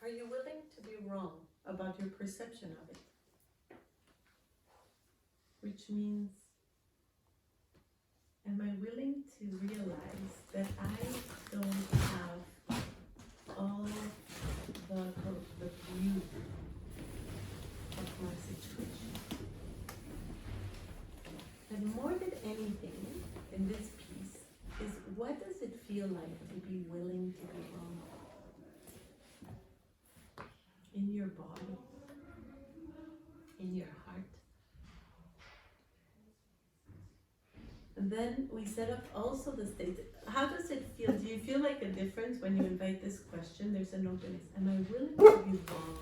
Are you willing to be wrong about your perception of it? Which means, am I willing to realize that I don't have all the view of my situation? And more than anything in this piece is, what does it feel like to be willing to be wrong? In your body, in your heart. And then we set up also the state. How does it feel? Do you feel like a difference when you invite this question? There's an openness. Am I willing to be wrong?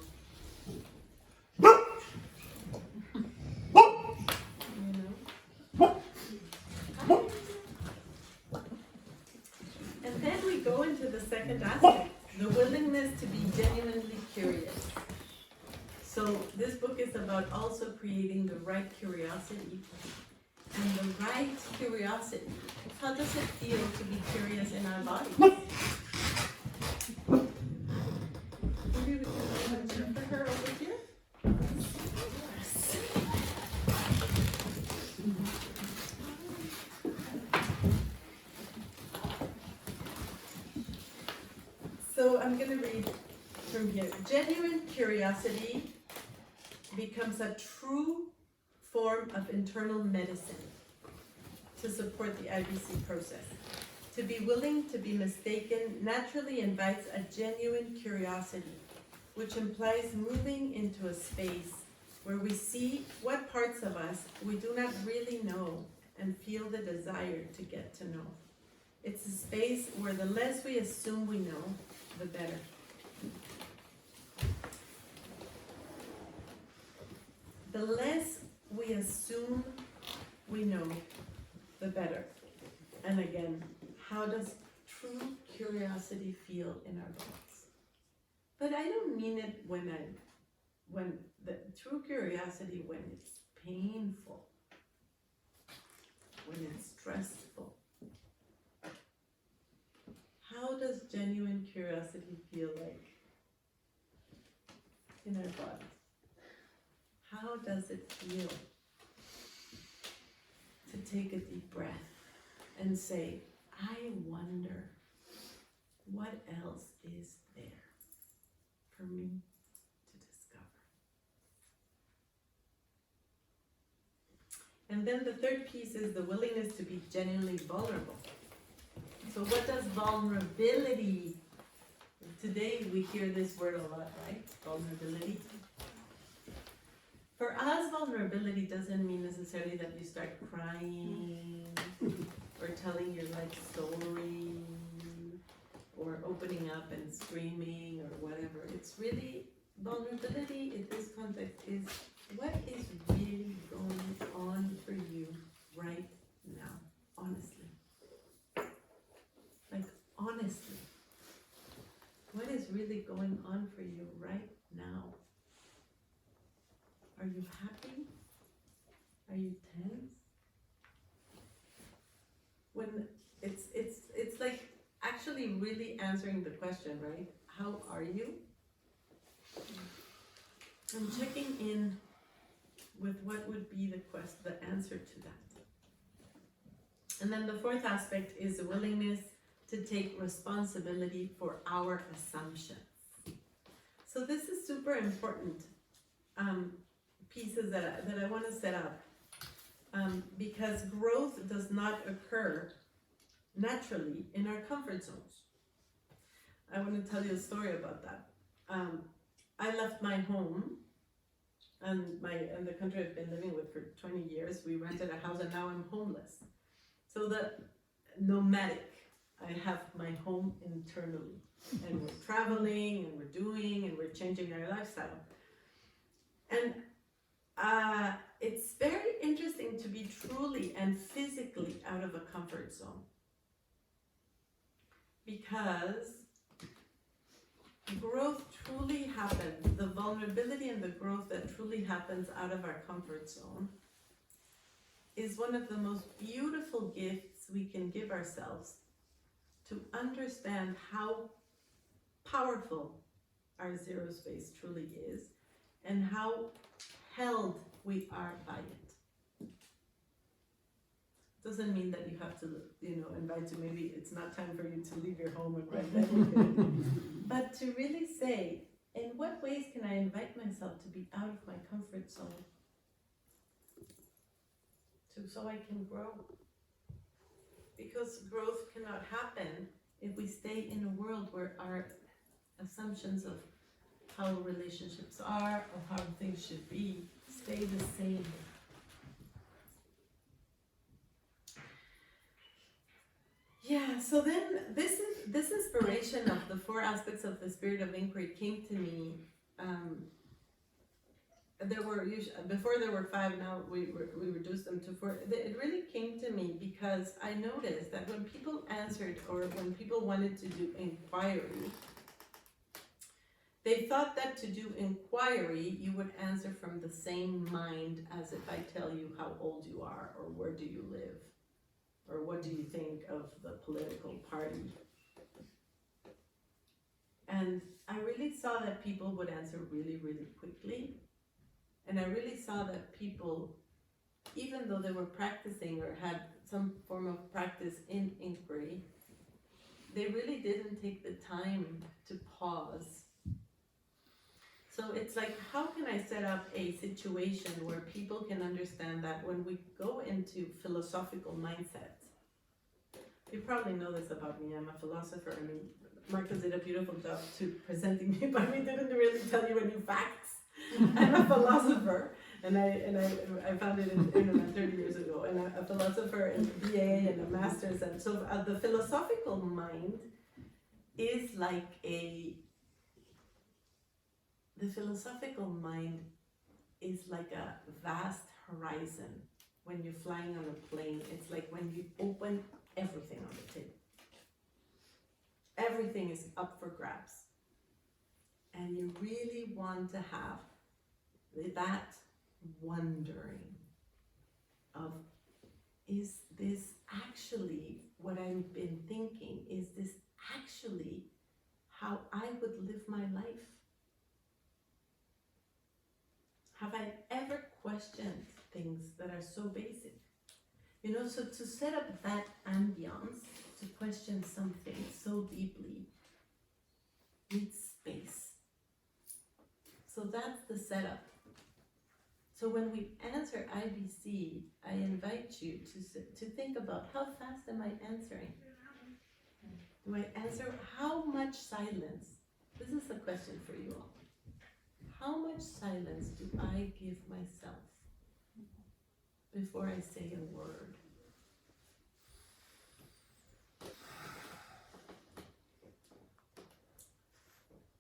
And then we go into the second aspect, the willingness to be genuinely curious. So this book is about also creating the right curiosity. And the right curiosity, how does it feel to be curious in our bodies? Maybe we can have a chair for her over here. Yes. So I'm going to read from here. Genuine curiosity becomes a true form of internal medicine to support the IBC process. To be willing to be mistaken naturally invites a genuine curiosity, which implies moving into a space where we see what parts of us we do not really know and feel the desire to get to know. It's a space where the less we assume we know, the better. The less we assume we know, the better. And again, how does true curiosity feel in our bodies? But I don't mean it when the true curiosity, when it's painful, when it's stressful. How does genuine curiosity feel like in our bodies? How does it feel to take a deep breath and say, I wonder what else is there for me to discover? And then the third piece is the willingness to be genuinely vulnerable. So what does vulnerability, today we hear this word a lot, right? Vulnerability. For us, vulnerability doesn't mean necessarily that you start crying or telling your life story or opening up and screaming or whatever. It's really, vulnerability in this context is what is really going on for you right now, honestly. Like, honestly. What is really going on for you right now? Are you happy? Are you tense? When it's like actually really answering the question, right? How are you? And checking in with what would be the answer to that. And then the fourth aspect is the willingness to take responsibility for our assumptions. So this is super important. Pieces that I want to set up, because growth does not occur naturally in our comfort zones. I want to tell you a story about that. I left my home and the country I've been living with for 20 years. We rented a house and now I'm homeless. So the nomadic, I have my home internally, and we're traveling and we're doing and we're changing our lifestyle. And it's very interesting to be truly and physically out of a comfort zone, because growth truly happens, the vulnerability and the growth that truly happens out of our comfort zone is one of the most beautiful gifts we can give ourselves, to understand how powerful our zero space truly is, and how held we are by it. Doesn't mean that you have to, invite to, maybe it's not time for you to leave your home and write everything. But to really say, in what ways can I invite myself to be out of my comfort zone? So I can grow. Because growth cannot happen if we stay in a world where our assumptions of how relationships are or how things should be stay the same. Yeah, so then this inspiration of the 4 aspects of the spirit of inquiry came to me. Before there were 5, now we reduced them to 4. It really came to me because I noticed that when people answered, or when people wanted to do inquiry, they thought that to do inquiry, you would answer from the same mind as if I tell you how old you are, or where do you live, or what do you think of the political party. And I really saw that people would answer really, really quickly. And I really saw that people, even though they were practicing or had some form of practice in inquiry, they really didn't take the time to pause. So it's like, how can I set up a situation where people can understand that when we go into philosophical mindsets, you probably know this about me, I'm a philosopher. I mean, Marcus did a beautiful job to presenting me, but we didn't really tell you any facts. I'm a philosopher, and I found it in Internet 30 years ago, and a philosopher and a BA and a master's, and so the philosophical mind is like a vast horizon. When you're flying on a plane, it's like when you open everything on the table. Everything is up for grabs. And you really want to have that wondering of, is this actually what I've been thinking? Is this actually how I would live my life? Have I ever questioned things that are so basic? So to set up that ambiance, to question something so deeply, needs space. So that's the setup. So when we answer IBC, I invite you to think about, how fast am I answering? Do I answer, how much silence? This is a question for you all. How much silence do I give myself before I say a word?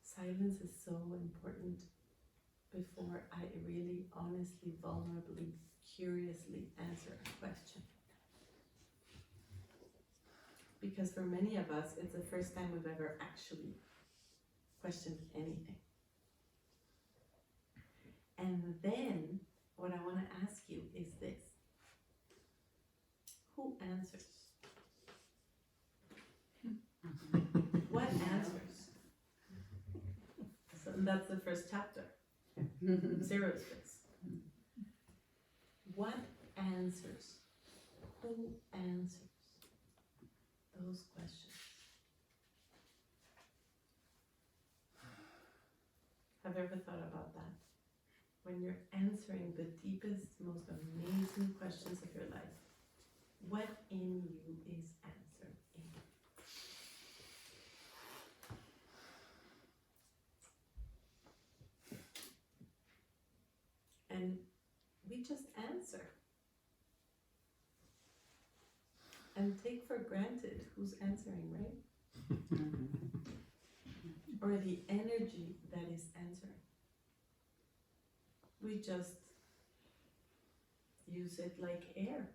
Silence is so important before I really, honestly, vulnerably, curiously answer a question. Because for many of us, it's the first time we've ever actually questioned anything. And then, what I want to ask you is this. Who answers? What answers? So that's the first chapter. Zero space. What answers? Who answers those questions? Have you ever thought about that? When you're answering the deepest, most amazing questions of your life, what in you is answering? And we just answer and take for granted who's answering, right? Or the energy that is answering. We just use it like air,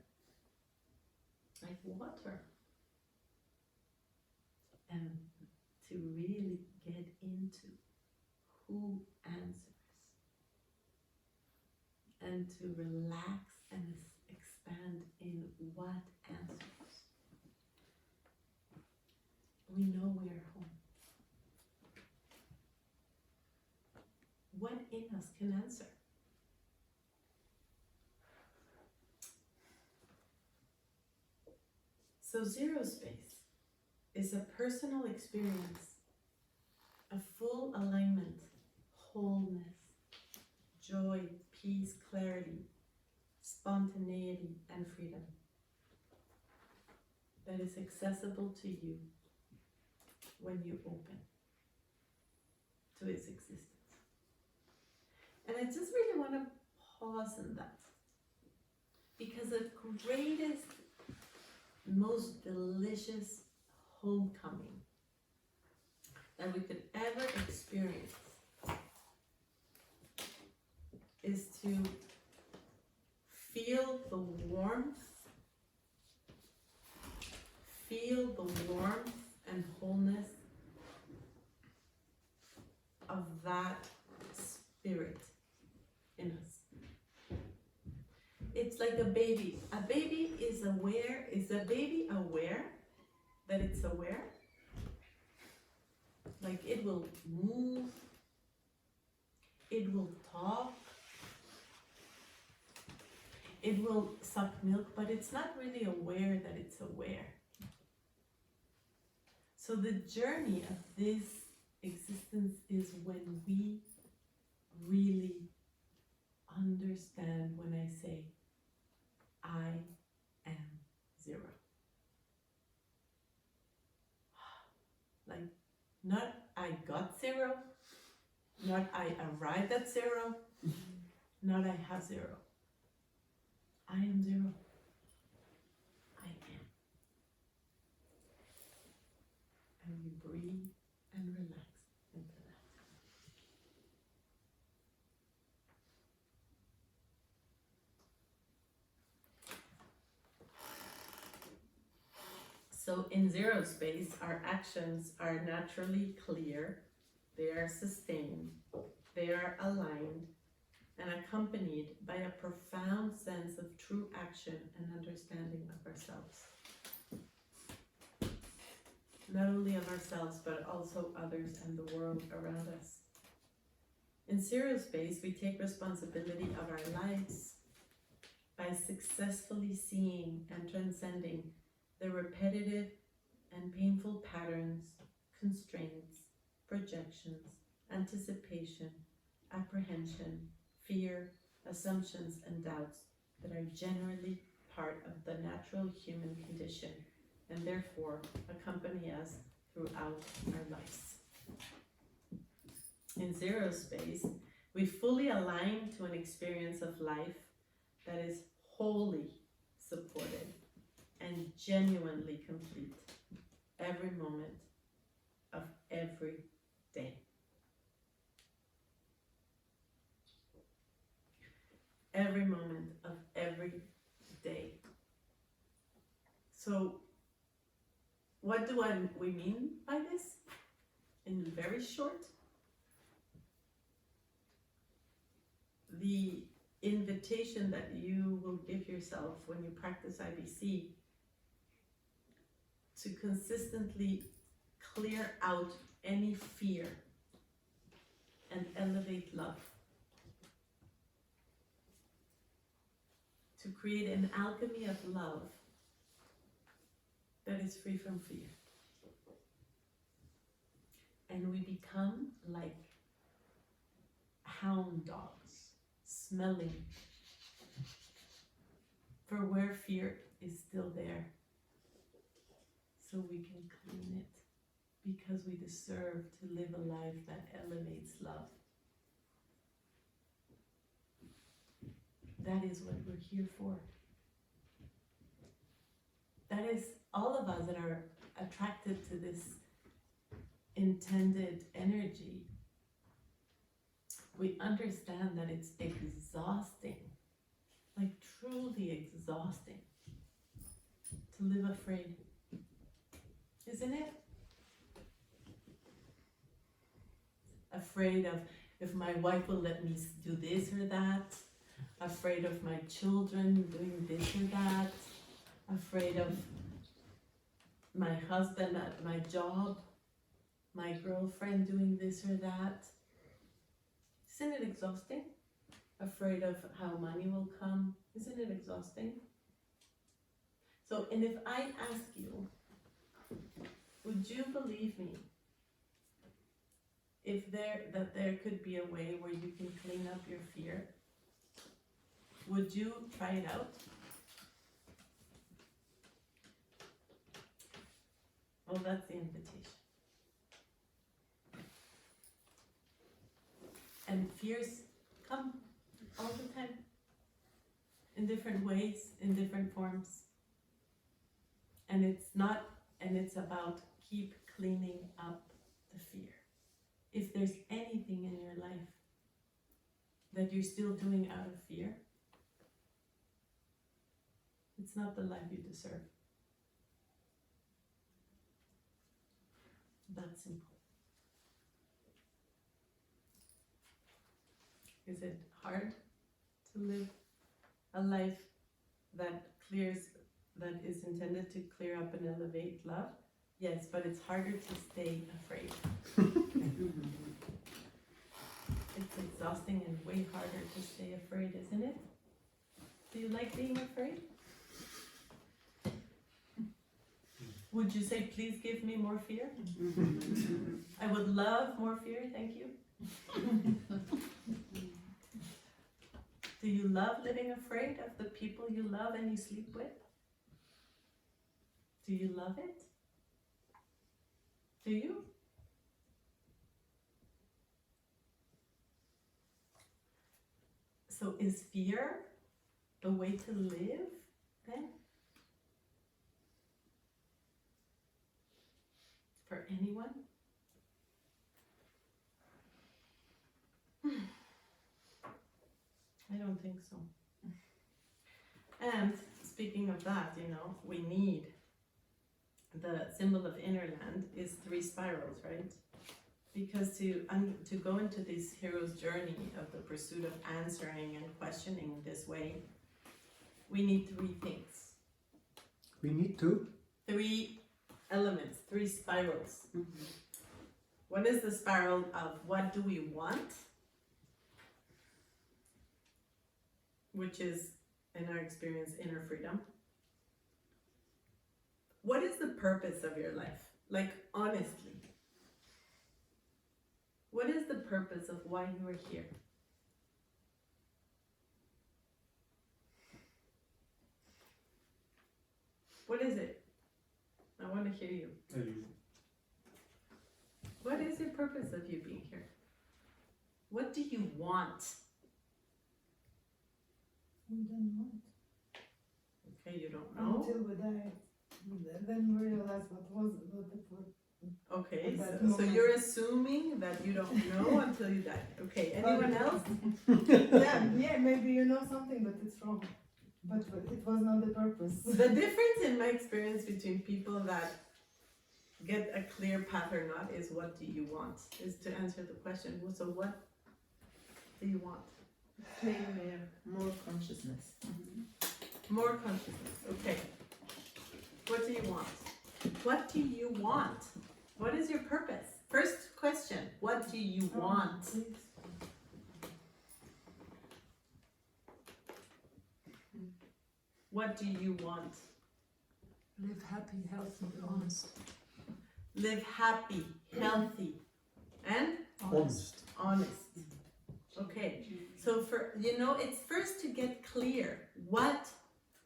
like water. And to really get into who answers. And to relax and expand in what answers. We know we are home. what in us can answer? So zero space is a personal experience of full alignment, wholeness, joy, peace, clarity, spontaneity, and freedom that is accessible to you when you open to its existence. And I just really want to pause in that, because the greatest, most delicious homecoming that we could ever experience is to feel the warmth and wholeness of that spirit in us. It's like a baby. A baby is aware. Is a baby aware that it's aware? Like it will move, it will talk, it will suck milk, but it's not really aware that it's aware. So the journey of this existence is when we really understand when I say, I am zero. Like, not I got zero, not I arrived at zero, not I have zero. I am zero. I am. And we breathe and relax into that. So in zero space, our actions are naturally clear, they are sustained, they are aligned, and accompanied by a profound sense of true action and understanding of ourselves. Not only of ourselves, but also others and the world around us. In zero space, we take responsibility of our lives by successfully seeing and transcending the repetitive and painful patterns, constraints, projections, anticipation, apprehension, fear, assumptions, and doubts that are generally part of the natural human condition and therefore accompany us throughout our lives. In zero space, we fully align to an experience of life that is wholly supported and genuinely complete every moment of every day. Every moment of every day. So, what do we mean by this? In very short, the invitation that you will give yourself when you practice IBC to consistently clear out any fear and elevate love. To create an alchemy of love that is free from fear. And we become like hound dogs, smelling for where fear is still there, so we can clean it, because we deserve to live a life that elevates love. That is what we're here for. That is all of us that are attracted to this intended energy. We understand that it's exhausting, like truly exhausting, to live afraid. Isn't it? Afraid of if my wife will let me do this or that. Afraid of my children doing this or that. Afraid of my husband at my job. My girlfriend doing this or that. Isn't it exhausting? Afraid of how money will come. Isn't it exhausting? So, and if I ask you, would you believe me if there could be a way where you can clean up your fear? Would you try it out? Well, that's the invitation. And fears come all the time, in different ways, in different forms. And it's about keep cleaning up the fear. If there's anything in your life that you're still doing out of fear, it's not the life you deserve. That's simple. Is it hard to live a life that is intended to clear up and elevate love? Yes, but it's harder to stay afraid. It's exhausting and way harder to stay afraid, isn't it? Do you like being afraid? Would you say, please give me more fear? I would love more fear, thank you. Do you love living afraid of the people you love and you sleep with? Do you love it? Do you? So is fear the way to live then? For anyone? I don't think so. And speaking of that, we need the symbol of inner land is 3 spirals, right? Because to go into this hero's journey of the pursuit of answering and questioning this way, we need 3 things. We need to? 3 elements, 3 spirals. Mm-hmm. What is the spiral of what do we want? Which is, in our experience, inner freedom. What is the purpose of your life? Like, honestly. What is the purpose of why you are here? What is it? I want to hear you. What is the purpose of you being here? What do you want? We don't know it. Okay, you don't know? Until we die. Then we realize what the purpose. Okay, so you're assuming that you don't know until you die. Okay, anyone else? Yeah, maybe you know something, but it's wrong. But it was not the purpose. The difference in my experience between people that get a clear path or not is what do you want? Is to answer the question. So what do you want? More consciousness. More consciousness, okay. What do you want? What do you want? What is your purpose? First question, what do you want? What do you want? Live happy, healthy, honest. Live happy, healthy, and Honest. Honest. Okay, so it's first to get clear. What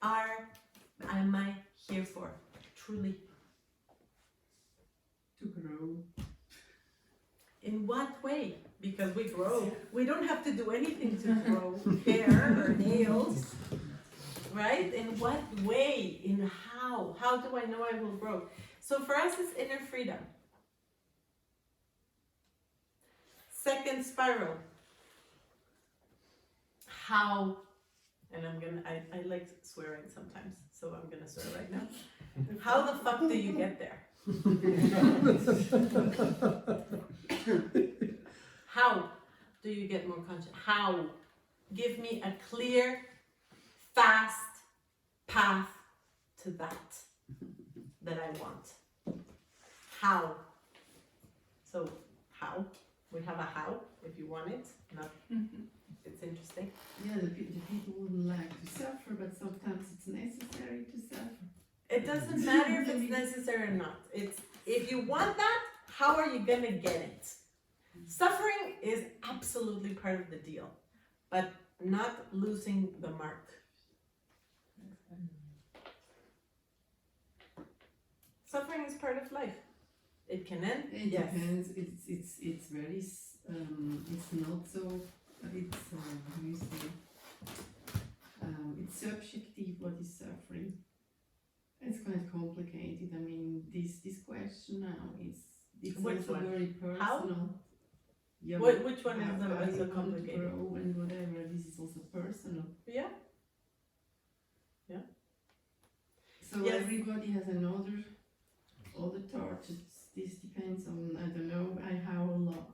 am I here for? Truly. To grow. In what way? Because we grow. We don't have to do anything to grow hair or nails. Right? In what way? In how? How do I know I will grow? So for us, it's inner freedom. Second spiral. How? And I like swearing sometimes, so I'm gonna swear right now. How the fuck do you get there? How do you get more conscious? How? Give me a clear, fast path to that I want. How? So, how? We have a how, if you want it, not, it's interesting. Yeah, the people wouldn't like to suffer, but sometimes it's necessary to suffer. It doesn't matter if it's necessary or not. It's, if you want that, how are you gonna get it? Suffering is absolutely part of the deal, but not losing the mark. Suffering is part of life. It can end, It yes. depends. It's very it's not so. It's how you say. It's subjective. What is suffering? It's quite complicated. I mean, this question now it's Which also one? very personal. How? Yeah, Which one how is you so want to complicated? grow and whatever. This is also personal. Yeah. So Yes. everybody has another torches. This depends on, I don't know, how long.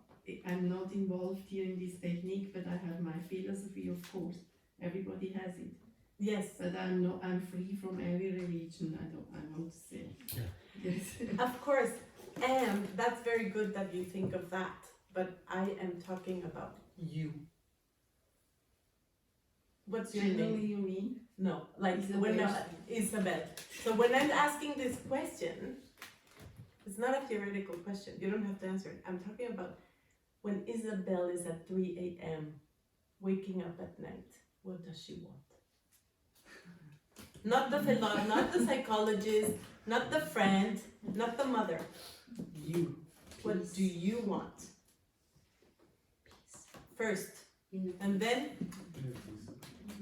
I'm not involved here in this technique, but I have my philosophy, of course. Everybody has it. Yes. But I'm free from every religion, I want to say. Yes. Of course, and that's very good that you think of that, but I am talking about you. What's your Generally, name? you mean? No, like Isabel. when Isabel. So when I'm asking this question, it's not a theoretical question. You don't have to answer it. I'm talking about when Isabel is at 3 a.m. waking up at night. What does she want? Not the philosopher, not the psychologist, not the friend, not the mother. You. What do you want? First, and then,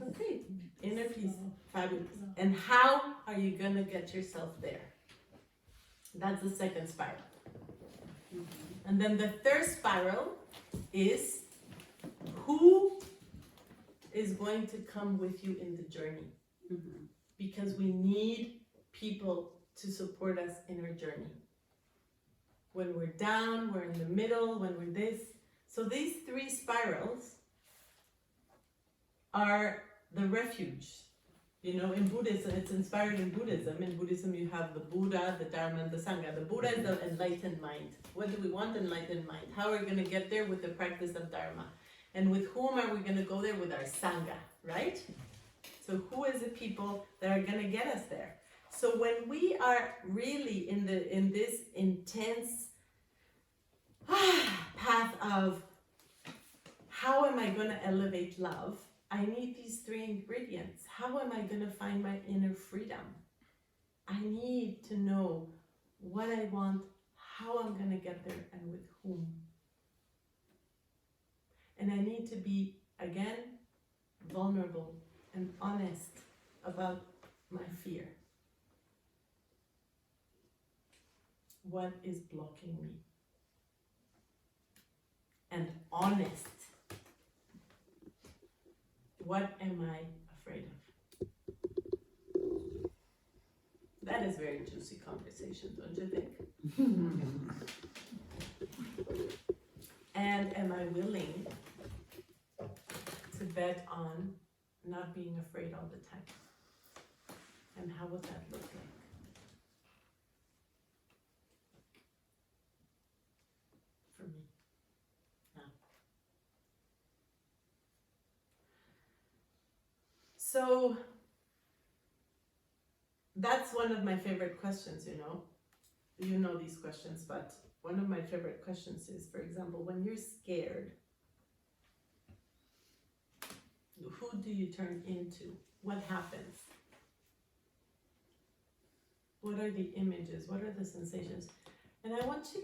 okay, inner peace, fabulous. And how are you gonna get yourself there? That's the second spiral. And then the third spiral is who is going to come with you in the journey? Because we need people to support us in our journey. When we're down, we're in the middle, when we're this. So these three spirals are the refuge. You know, in Buddhism, it's inspired in Buddhism. In Buddhism, you have the Buddha, the Dharma, and the Sangha. The Buddha is the enlightened mind. What do we want? Enlightened mind. How are we going to get there? With the practice of Dharma. And with whom are we going to go there? With our Sangha, right? So who is the people that are going to get us there? So when we are really in this intense path of how am I going to elevate love, I need these three ingredients. How am I going to find my inner freedom? I need to know what I want, how I'm going to get there, and with whom. And I need to be, again, vulnerable and honest about my fear. What is blocking me? And honest. What am I afraid of? That is very juicy conversation, don't you think? And am I willing to bet on not being afraid all the time? And how would that look like? For me. Now. So that's one of my favorite questions, you know. You know these questions, but one of my favorite questions is, for example, when you're scared, who do you turn into? What happens? What are the images? What are the sensations? And I want you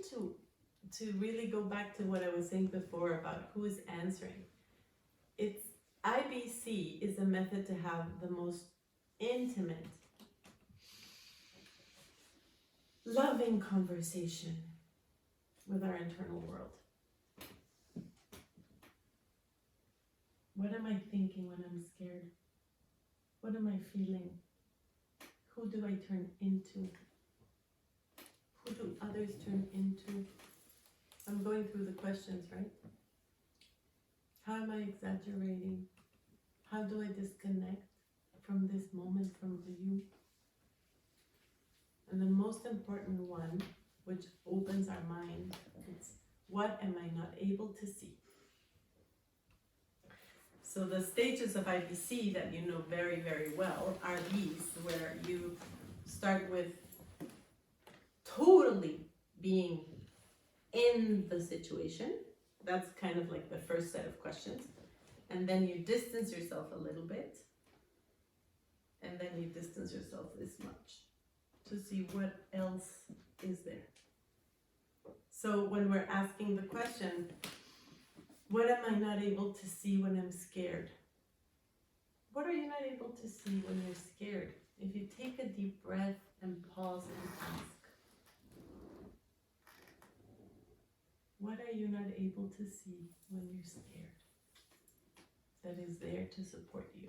to really go back to what I was saying before about who is answering. It's IBC is a method to have the most intimate, loving conversation with our internal world. What am I thinking when I'm scared? What am I feeling? Who do I turn into? Who do others turn into? I'm going through the questions, right? How am I exaggerating? How do I disconnect from this moment, from the you? And the most important one, which opens our mind, it's What am I not able to see? So the stages of IBC that you know very, very well are these, where you start with totally being in the situation. That's kind of like the first set of questions. And then you distance yourself a little bit. And then you distance yourself this much to see what else is there. So when we're asking the question, what am I not able to see when I'm scared? What are you not able to see when you're scared? If you take a deep breath and pause and ask, what are you not able to see when you're scared that is there to support you?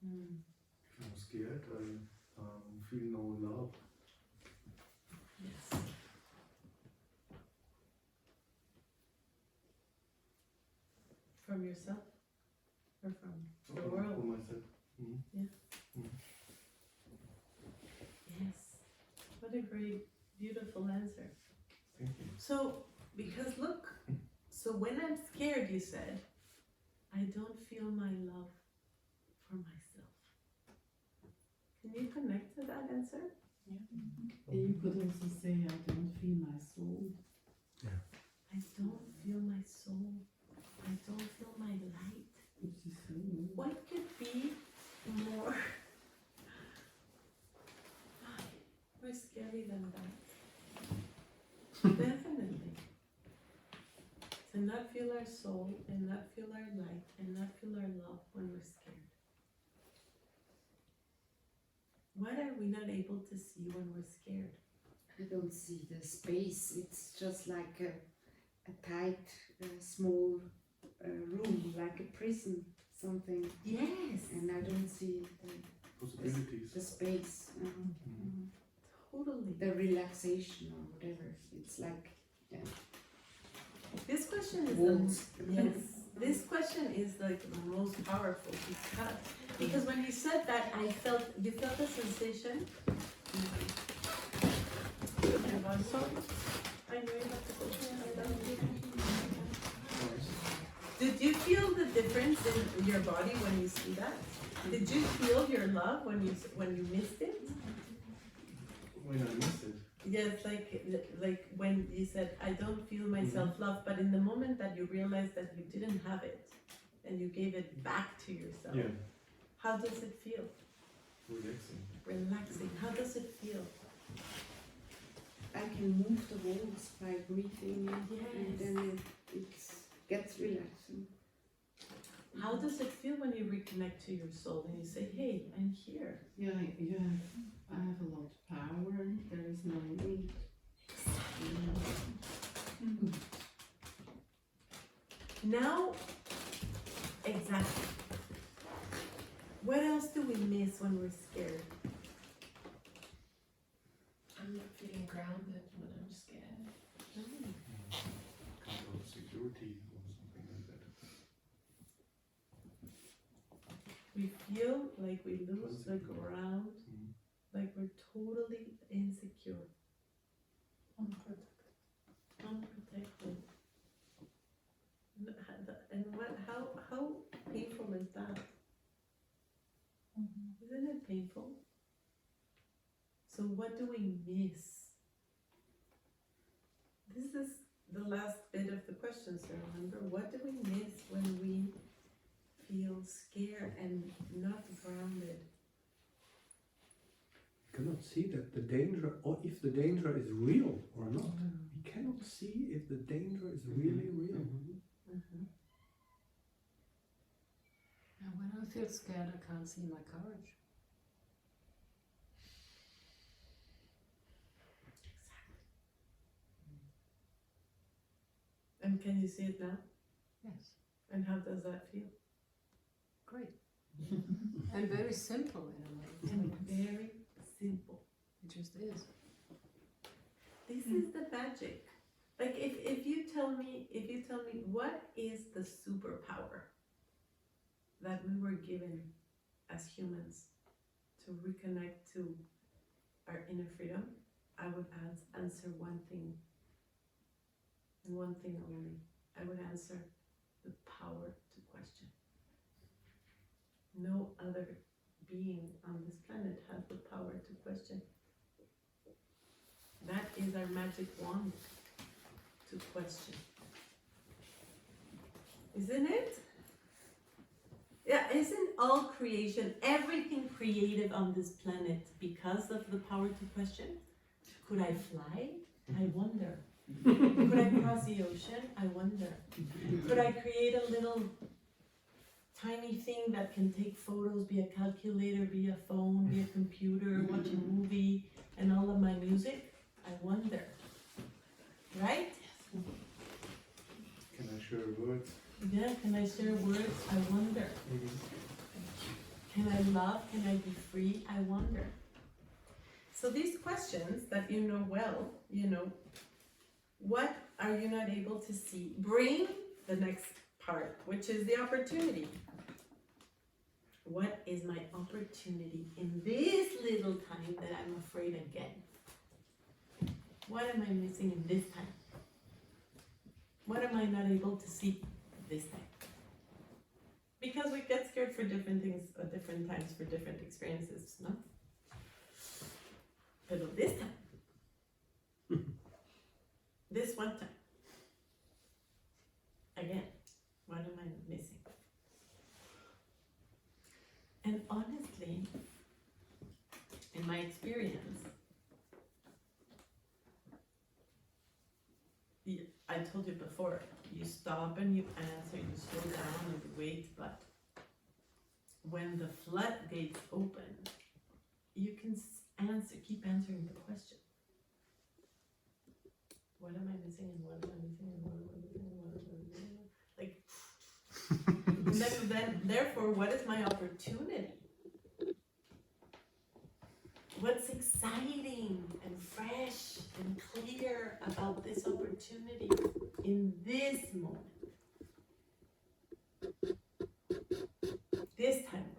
If I'm scared, I feel no love. Yes. From yourself or from the world? For myself. Yes. What a great, beautiful answer. Thank you. So, because look, so when I'm scared, you said, I don't feel my love for myself. Can you connect to that answer? You could also say, I don't feel my soul. I don't feel my soul. I don't feel my light. Which is so What could be more scary than that? Definitely. To not feel our soul and not feel our light and not feel our love when we're scared. What are we not able to see when we're scared? I don't see the space. It's just like a tight, small room, like a prison, something. Yes. And I don't see Possibilities. the space, Totally. the relaxation or whatever. It's like This question is walls. yes. This question is like the most powerful because when you said that, you felt the sensation. Sorry, I know you have to go. Did you feel the difference in your body when you see that? Did you feel your love when you missed it? When I miss it. Yes, like when you said, I don't feel myself loved, but in the moment that you realized that you didn't have it and you gave it back to yourself, Yeah. how does it feel? Relaxing. Relaxing. How does it feel? I can move the walls by breathing, and then it gets relaxing. How does it feel when you reconnect to your soul and you say, hey, I'm here? Yeah, I have a lot of power. There is no need. Now, exactly. What else do we miss when we're scared? I'm not feeling grounded when I'm scared. Kind of security or something like that. We feel like we lose the ground, like we're totally insecure, unprotected. And how painful is that? Isn't it painful? So what do we miss? This is the last bit of the question, sir. Remember, what do we miss when we feel scared and not grounded? We cannot see that the danger, or if the danger is real or not. We cannot see if the danger is really real. And when I feel scared, I can't see my courage. And can you see it now? Yes, And how does that feel? great. And very simple in a way. And very simple. It just is. This is the magic. Like if you tell me what is the superpower that we were given as humans to to reconnect to our inner freedom, I would answer one thing, and one thing only. I would answer the power to question. No other being on this planet has the power to question. That is our magic wand, to question. Isn't it? Yeah, isn't all creation, everything created on this planet because of the power to question? Could I fly? I wonder. Could I cross the ocean? I wonder. Could I create a little tiny thing that can take photos, be a calculator, be a phone, be a computer, watch a movie, and all of my music? I wonder. Right? Can I share words? Yeah, can I share words? I wonder. Can I love? Can I be free? I wonder. So these questions that you know well, what are you not able to see? Bring the next part, which is the opportunity. What is my opportunity in this little time that I'm afraid again? What am I missing in this time? What am I not able to see this time? Because we get scared for different things at different times for different experiences, no? But this time, this one time, again, what am I missing? And honestly, in my experience, I told you before, you stop and you answer, you slow down and you wait, but when the floodgates open, you can keep answering the question. What am I missing and what am I missing and what am I missing and what am I missing? Like, then, therefore, what is my opportunity? What's exciting and fresh and clear about this opportunity in this moment? This time around.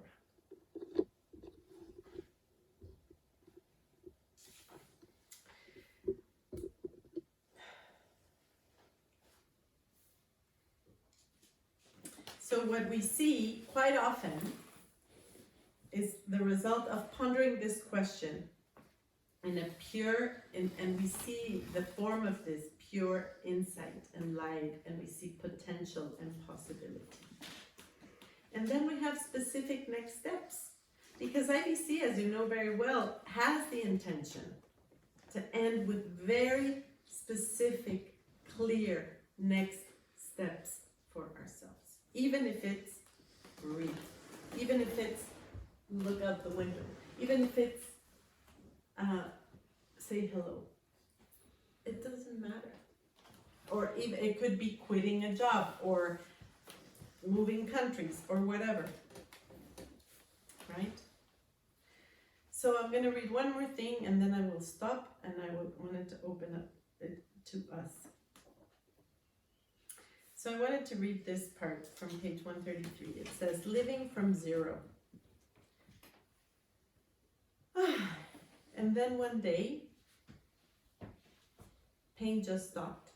So what we see quite often is the result of pondering this question in a pure, and we see the form of this pure insight and light, and we see potential and possibility. And then we have specific next steps, because IBC, as you know very well, has the intention to end with very specific, clear next steps for ourselves. Even if it's breathe, even if it's look out the window, even if it's say hello. It doesn't matter. Or even it could be quitting a job or moving countries or whatever. Right? So I'm going to read one more thing and then I will stop, and I wanted to open up it to us. So I wanted to read this part from page 133. It says, living from zero. And then one day, pain just stopped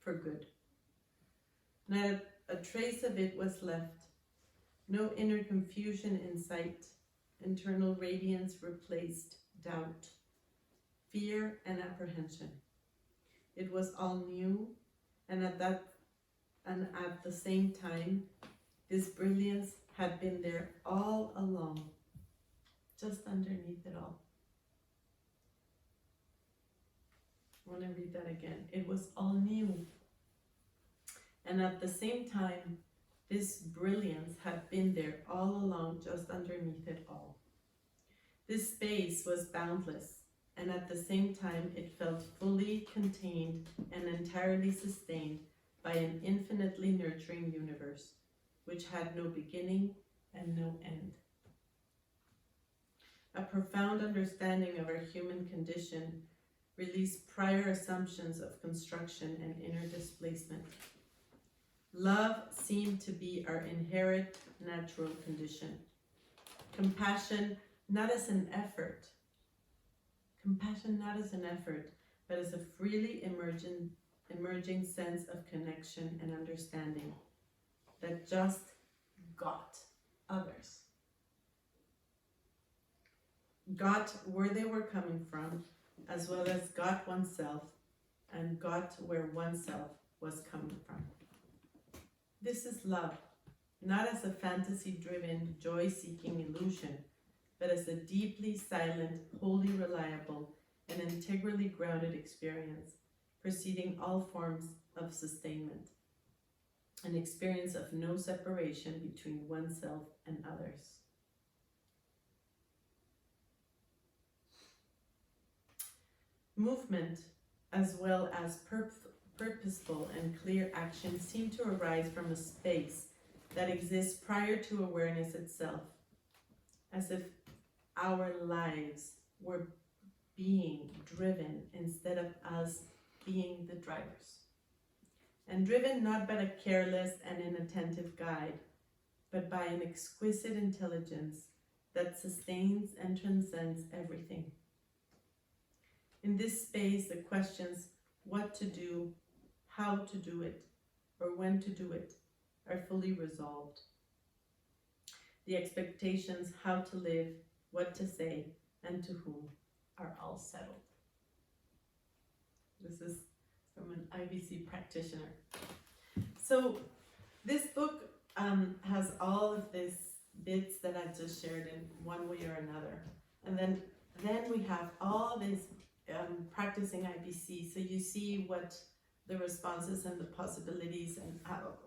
for good. Not a trace of it was left. No inner confusion in sight. Internal radiance replaced doubt, fear, and apprehension. It was all new, and at the same time, this brilliance had been there all along, just underneath it all. I want to read that again. It was all new, and at the same time, this brilliance had been there all along, just underneath it all. This space was boundless, and at the same time, it felt fully contained and entirely sustained by an infinitely nurturing universe, which had no beginning and no end. A profound understanding of our human condition released prior assumptions of construction and inner displacement. Love seemed to be our inherent natural condition. Compassion not as an effort. Compassion not as an effort, but as a freely emerging sense of connection and understanding that just got others. Got where they were coming from, as well as got oneself, and got where oneself was coming from. This is love, not as a fantasy-driven, joy-seeking illusion, but as a deeply silent, wholly reliable, and integrally grounded experience, preceding all forms of sustainment. An experience of no separation between oneself and others. Movement, as well as purposeful and clear action, seem to arise from a space that exists prior to awareness itself, as if our lives were being driven instead of us being the drivers. And driven not by a careless and inattentive guide, but by an exquisite intelligence that sustains and transcends everything. In this space, the questions what to do, how to do it, or when to do it are fully resolved. The expectations how to live, what to say, and to whom are all settled. This is from an IBC practitioner. So this book has all of these bits that I just shared in one way or another. And then we have all these practicing IBC. So you see what the responses and the possibilities and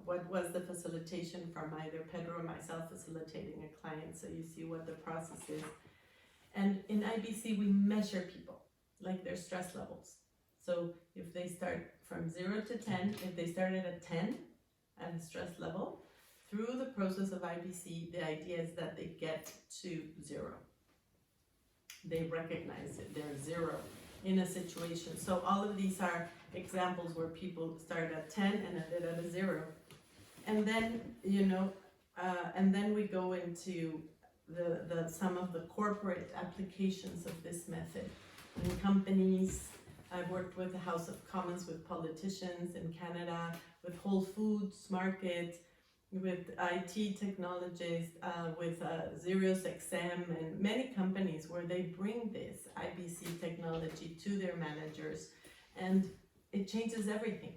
what was the facilitation from either Pedro or myself facilitating a client. So you see what the process is. And in IBC, we measure people, like their stress levels. So if they start from 0 to 10, if they started at 10 at a stress level, through the process of IBC, the idea is that they get to 0. They recognize that they're 0 in a situation. So all of these are examples where people start at 10 and ended at a 0. And then, and then we go into some of the corporate applications of this method. In companies, I've worked with the House of Commons, with politicians in Canada, with Whole Foods Market, with IT technologists, with SiriusXM, and many companies where they bring this IBC technology to their managers, and it changes everything.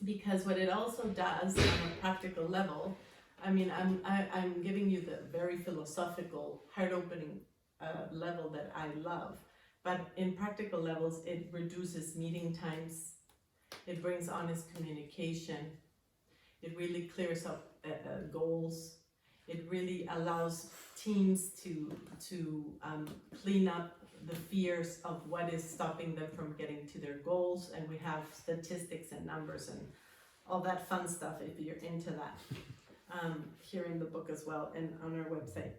Because what it also does on a practical level, I mean, I'm giving you the very philosophical, heart-opening level that I love, but in practical levels, it reduces meeting times, it brings honest communication, it really clears up goals. It really allows teams to clean up the fears of what is stopping them from getting to their goals. And we have statistics and numbers and all that fun stuff if you're into that here in the book as well and on our website.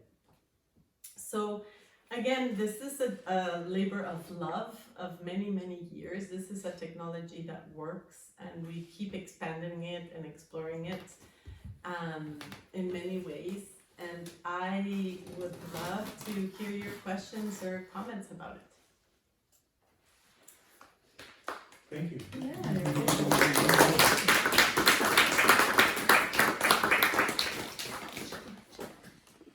So again, this is a labor of love of many, many years. This is a technology that works, and we keep expanding it and exploring it in many ways. And I would love to hear your questions or comments about it. Thank you. Yeah,